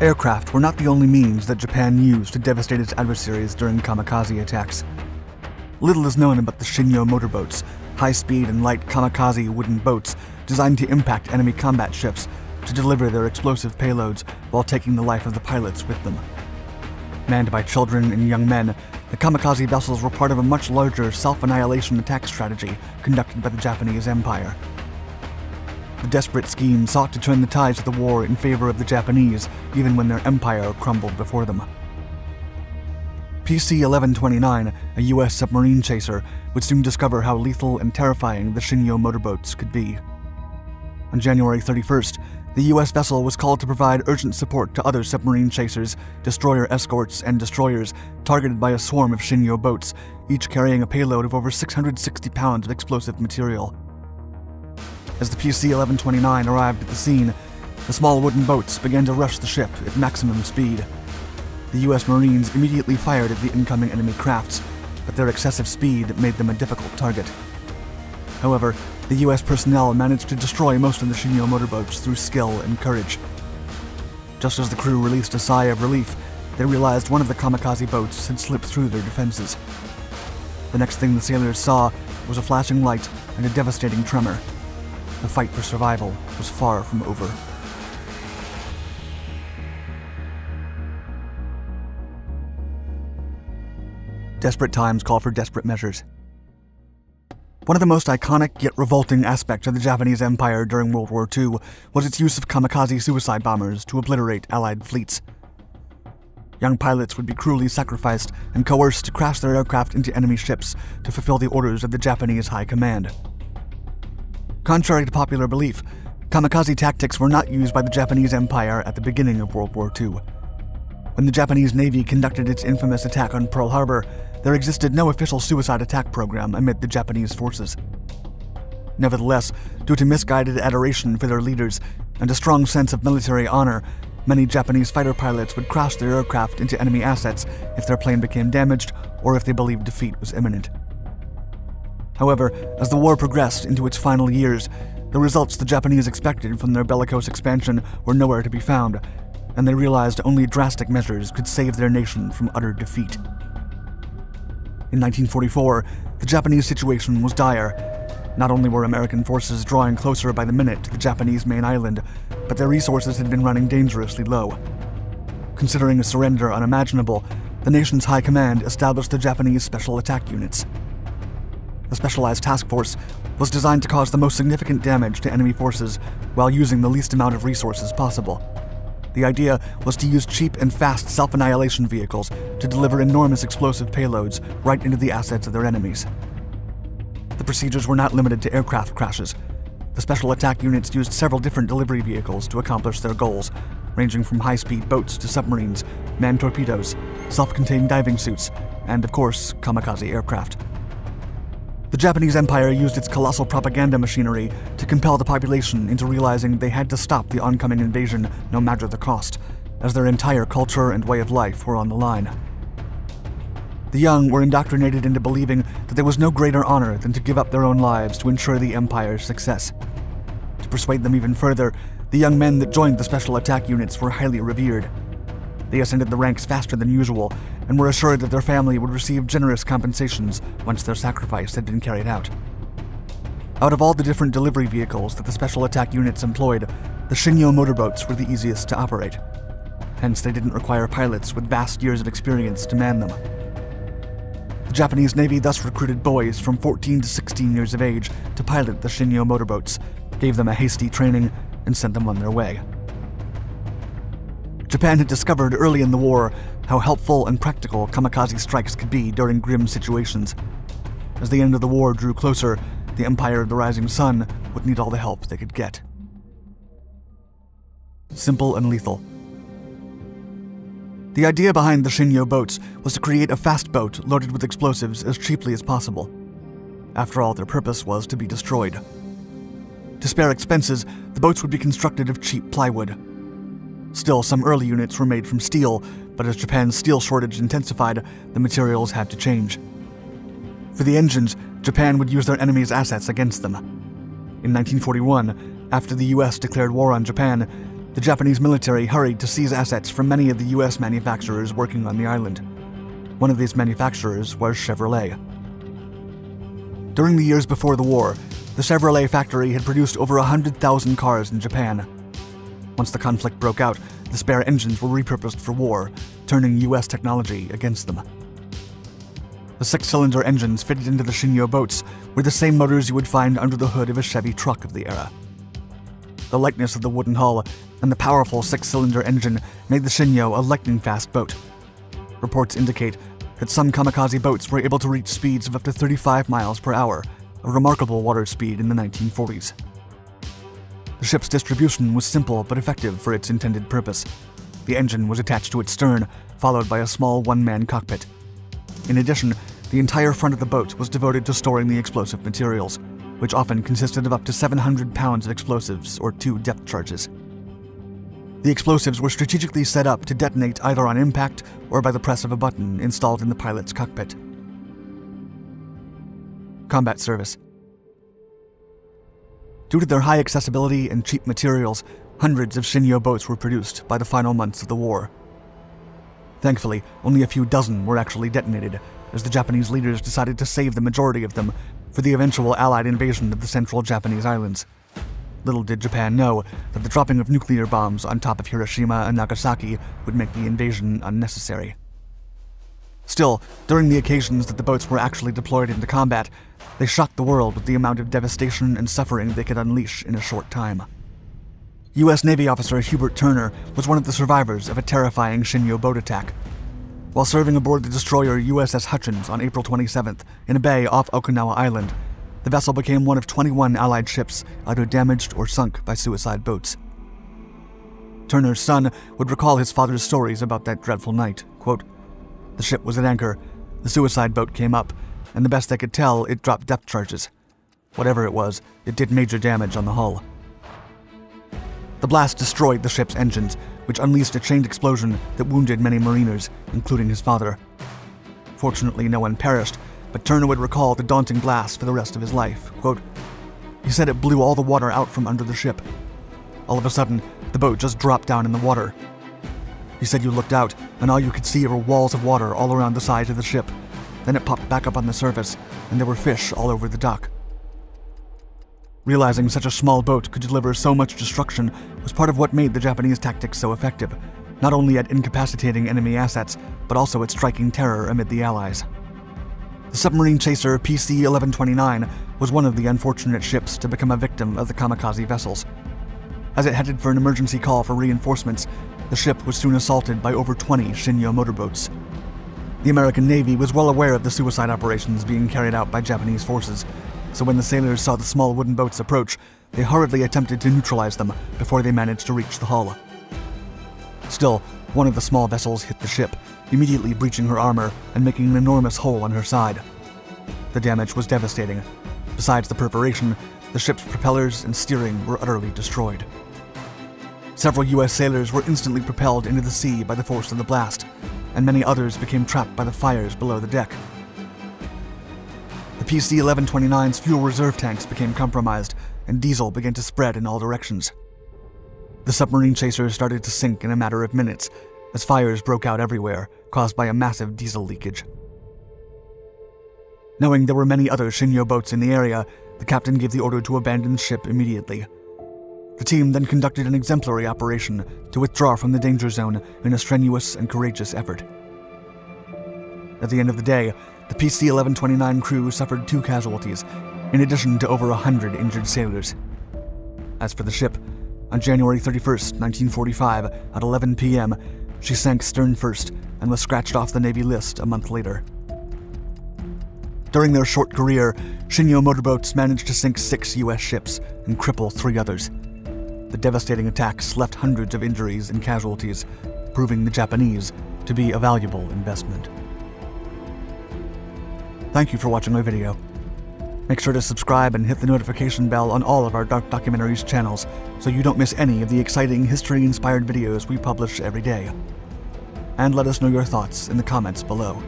Aircraft were not the only means that Japan used to devastate its adversaries during kamikaze attacks. Little is known about the Shin'yō motorboats, high-speed and light kamikaze wooden boats designed to impact enemy combat ships to deliver their explosive payloads while taking the life of the pilots with them. Manned by children and young men, the kamikaze vessels were part of a much larger self-annihilation attack strategy conducted by the Japanese Empire. The desperate scheme sought to turn the tides of the war in favor of the Japanese, even when their empire crumbled before them. PC-1129, a U.S. submarine chaser, would soon discover how lethal and terrifying the Shin'yō motorboats could be. On January 31st, the U.S. vessel was called to provide urgent support to other submarine chasers, destroyer escorts, and destroyers targeted by a swarm of Shin'yō boats, each carrying a payload of over 660 pounds of explosive material. As the PC-1129 arrived at the scene, the small wooden boats began to rush the ship at maximum speed. The U.S. Marines immediately fired at the incoming enemy crafts, but their excessive speed made them a difficult target. However, the U.S. personnel managed to destroy most of the Shin'yō motorboats through skill and courage. Just as the crew released a sigh of relief, they realized one of the kamikaze boats had slipped through their defenses. The next thing the sailors saw was a flashing light and a devastating tremor. The fight for survival was far from over. Desperate times call for desperate measures. One of the most iconic yet revolting aspects of the Japanese Empire during World War II was its use of kamikaze suicide bombers to obliterate Allied fleets. Young pilots would be cruelly sacrificed and coerced to crash their aircraft into enemy ships to fulfill the orders of the Japanese High Command. Contrary to popular belief, kamikaze tactics were not used by the Japanese Empire at the beginning of World War II. When the Japanese Navy conducted its infamous attack on Pearl Harbor, there existed no official suicide attack program amid the Japanese forces. Nevertheless, due to misguided adoration for their leaders and a strong sense of military honor, many Japanese fighter pilots would crash their aircraft into enemy assets if their plane became damaged or if they believed defeat was imminent. However, as the war progressed into its final years, the results the Japanese expected from their bellicose expansion were nowhere to be found, and they realized only drastic measures could save their nation from utter defeat. In 1944, the Japanese situation was dire. Not only were American forces drawing closer by the minute to the Japanese main island, but their resources had been running dangerously low. Considering a surrender unimaginable, the nation's high command established the Japanese Special Attack Units. The Specialized Task Force was designed to cause the most significant damage to enemy forces while using the least amount of resources possible. The idea was to use cheap and fast self-annihilation vehicles to deliver enormous explosive payloads right into the assets of their enemies. The procedures were not limited to aircraft crashes. The Special Attack Units used several different delivery vehicles to accomplish their goals, ranging from high-speed boats to submarines, manned torpedoes, self-contained diving suits, and, of course, kamikaze aircraft. The Japanese Empire used its colossal propaganda machinery to compel the population into realizing they had to stop the oncoming invasion no matter the cost, as their entire culture and way of life were on the line. The young were indoctrinated into believing that there was no greater honor than to give up their own lives to ensure the Empire's success. To persuade them even further, the young men that joined the Special Attack Units were highly revered. They ascended the ranks faster than usual, and were assured that their family would receive generous compensations once their sacrifice had been carried out. Out of all the different delivery vehicles that the Special Attack Units employed, the Shin'yō motorboats were the easiest to operate. Hence, they didn't require pilots with vast years of experience to man them. The Japanese Navy thus recruited boys from 14 to 16 years of age to pilot the Shin'yō motorboats, gave them a hasty training, and sent them on their way. Japan had discovered early in the war how helpful and practical kamikaze strikes could be during grim situations. As the end of the war drew closer, the Empire of the Rising Sun would need all the help they could get. Simple and lethal. The idea behind the Shin'yō boats was to create a fast boat loaded with explosives as cheaply as possible. After all, their purpose was to be destroyed. To spare expenses, the boats would be constructed of cheap plywood. Still, some early units were made from steel, but as Japan's steel shortage intensified, the materials had to change. For the engines, Japan would use their enemies' assets against them. In 1941, after the US declared war on Japan, The Japanese military hurried to seize assets from many of the US manufacturers working on the island. One of these manufacturers was Chevrolet. During the years before the war, the Chevrolet factory had produced over 100,000 cars in Japan. Once the conflict broke out, the spare engines were repurposed for war, turning US technology against them. The 6-cylinder engines fitted into the Shin'yō boats were the same motors you would find under the hood of a Chevy truck of the era. The lightness of the wooden hull and the powerful 6-cylinder engine made the Shin'yō a lightning-fast boat. Reports indicate that some Kamikaze boats were able to reach speeds of up to 35 miles per hour, a remarkable water speed in the 1940s. The ship's distribution was simple but effective for its intended purpose. The engine was attached to its stern, followed by a small one-man cockpit. In addition, the entire front of the boat was devoted to storing the explosive materials, which often consisted of up to 700 pounds of explosives or 2 depth charges. The explosives were strategically set up to detonate either on impact or by the press of a button installed in the pilot's cockpit. Combat service. Due to their high accessibility and cheap materials, hundreds of Shin'yō boats were produced by the final months of the war. Thankfully, only a few dozen were actually detonated, as the Japanese leaders decided to save the majority of them for the eventual Allied invasion of the central Japanese islands. Little did Japan know that the dropping of nuclear bombs on top of Hiroshima and Nagasaki would make the invasion unnecessary. Still, during the occasions that the boats were actually deployed into combat, they shocked the world with the amount of devastation and suffering they could unleash in a short time. U.S. Navy officer Hubert Turner was one of the survivors of a terrifying Shin'yō boat attack. While serving aboard the destroyer USS Hutchins on April 27th in a bay off Okinawa Island, the vessel became one of 21 Allied ships either damaged or sunk by suicide boats. Turner's son would recall his father's stories about that dreadful night. Quote, "The ship was at anchor, the suicide boat came up, and the best they could tell, it dropped depth charges. Whatever it was, it did major damage on the hull." The blast destroyed the ship's engines, which unleashed a chained explosion that wounded many mariners, including his father. Fortunately, no one perished, but Turner would recall the daunting blast for the rest of his life. Quote, "He said it blew all the water out from under the ship. All of a sudden, the boat just dropped down in the water. He said you looked out, and all you could see were walls of water all around the sides of the ship. Then it popped back up on the surface, and there were fish all over the dock." Realizing such a small boat could deliver so much destruction was part of what made the Japanese tactics so effective, not only at incapacitating enemy assets, but also at striking terror amid the Allies. The submarine chaser PC-1129 was one of the unfortunate ships to become a victim of the Kamikaze vessels. As it headed for an emergency call for reinforcements, the ship was soon assaulted by over 20 Shin'yō motorboats. The American Navy was well aware of the suicide operations being carried out by Japanese forces, so when the sailors saw the small wooden boats approach, they hurriedly attempted to neutralize them before they managed to reach the hull. Still, one of the small vessels hit the ship, immediately breaching her armor and making an enormous hole on her side. The damage was devastating. Besides the perforation, the ship's propellers and steering were utterly destroyed. Several U.S. sailors were instantly propelled into the sea by the force of the blast, and many others became trapped by the fires below the deck. The PC-1129's fuel reserve tanks became compromised, and diesel began to spread in all directions. The submarine chaser started to sink in a matter of minutes, as fires broke out everywhere, caused by a massive diesel leakage. Knowing there were many other Shin'yō boats in the area, the captain gave the order to abandon the ship immediately. The team then conducted an exemplary operation to withdraw from the danger zone in a strenuous and courageous effort. At the end of the day, the PC-1129 crew suffered 2 casualties, in addition to over 100 injured sailors. As for the ship, on January 31st, 1945, at 11 p.m., she sank stern first and was scratched off the Navy list a month later. During their short career, Shin'yō motorboats managed to sink 6 U.S. ships and cripple 3 others. The devastating attacks left hundreds of injuries and casualties, proving the Japanese to be a valuable investment. Thank you for watching my video. Make sure to subscribe and hit the notification bell on all of our Dark Documentaries channels so you don't miss any of the exciting history-inspired videos we publish every day. And let us know your thoughts in the comments below.